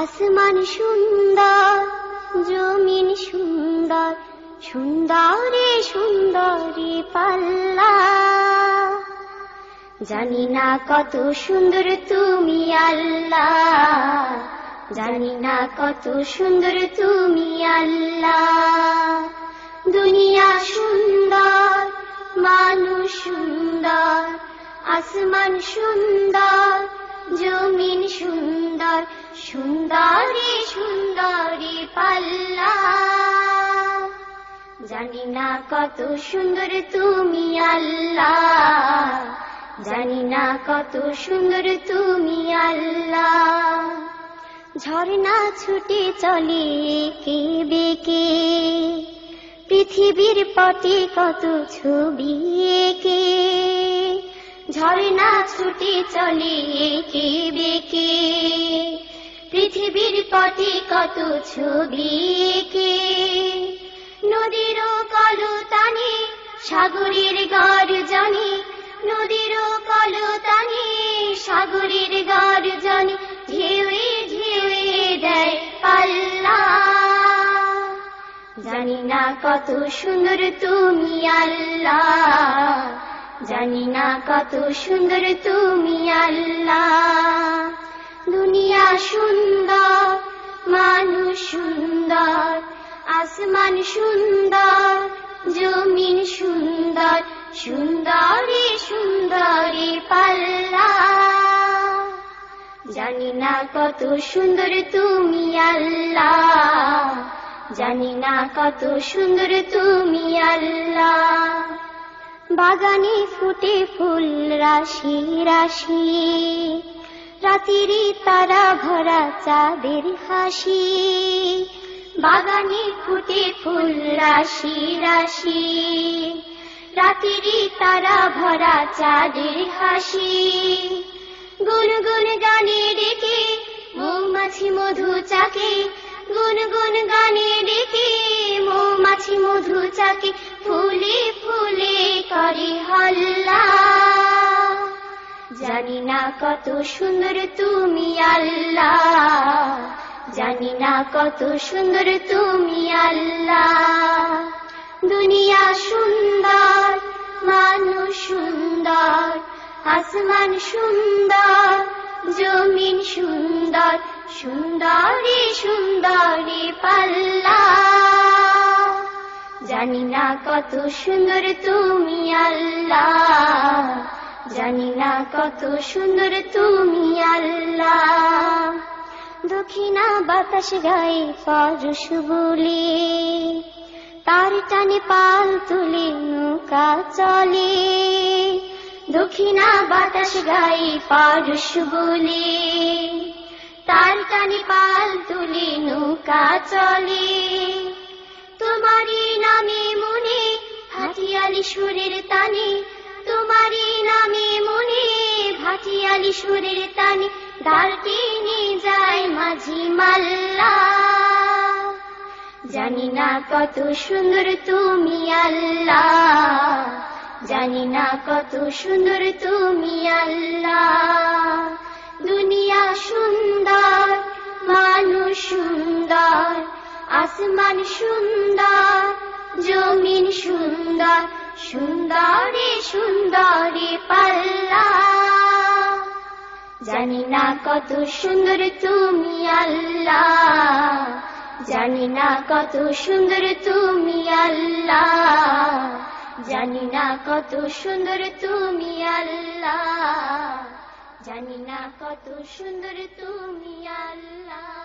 আসমান সুন্দর, জমিন সুন্দর, সুন্দরে সুন্দরী পাল্লা। জানি না কত সুন্দর তুমি আল্লাহ, জানি না কত সুন্দর তুমি আল্লাহ। দুনিয়া সুন্দর, মানুষ সুন্দর, আসমান সুন্দর, জমিন সুন্দর, সুন্দরী সুন্দরী পাল্লা। জানি না কত সুন্দর তুমি আল্লাহ, জানি না কত সুন্দর তুমি আল্লাহ। ঝর্ণা ছুটে চলে এঁকে বেঁকে, পৃথিবীর পটে কত ছবি এঁকে। ঝর্ণা ছুটে চলে এঁকে বেঁকে, পৃথিবীর পটে কত ছবি এঁকে। নদীর কলতানে সাগরের গর্জনে, নদীর কলতানে সাগরের গর্জনে, ঢেউয়ে ঢেউয়ে দেয় পাল্লা। জানি না কত সুন্দর তুমি আল্লাহ, জানি না কত সুন্দর তুমি আল্লাহ। দুনিয়া সুন্দর, মানুষ সুন্দর, আসমান সুন্দর, জমিন সুন্দর, সুন্দরী সুন্দরী পাল্লা। জানি না কত সুন্দর তুমি আল্লাহ, জানি না কত সুন্দর তুমি আল্লাহ। বাগানে ফুটে ফুল রাশি রাশি, রাতিরি তারা ভরা চাঁদের হাসি। বাগানে ফুটে ফুল রাশি রাশি, রাতিরি তারা ভরা চাঁদের হাসি। গুনগুন গানে ডেকে মৌমাছি মধু চাকে, গুনগুন গানে ডেকে মৌমাছি মধু চাকে, ফুলে ফুলে করে হল্লা। জানি না কত সুন্দর তুমি আল্লাহ, জানি না কত সুন্দর তুমি আল্লাহ। দুনিয়া সুন্দর, মানুষ সুন্দর, আসমান সুন্দর, জমিন সুন্দর, সুন্দরী সুন্দরী পাল্লা। জানি না কত সুন্দর তুমি আল্লাহ, জানি না কত সুন্দর তুমি আল্লাহ। দক্ষিণা বাতাস গায়ে পরশ বলে, তার টানে পাল তুলে নৌকা চলে। দক্ষিণা বাতাস গায়ে পরশ বলে, তার টানে পাল তুলে নৌকা চলে। তোমারই নামে মনে ভাটিয়ালি সুরের তানে, তোমারই নামে মনে ভাটিয়ালি সুরের তানে, দাঁড় টেনে যায় মাঝি মাল্লা। জানি না কত সুন্দর তুমি আল্লাহ, জানি না কত সুন্দর তুমি আল্লাহ। দুনিয়া সুন্দর, মানুষ সুন্দর, আসমান সুন্দর, জমিন সুন্দর, সুন্দরী সুন্দরী পাল্লা। জানি না কত সুন্দর তুমি আল্লাহ, জানি না কত সুন্দর তুমি আল্লাহ, জানি না কত সুন্দর তুমি আল্লাহ, জানি না কত সুন্দর তুমি আল্লাহ।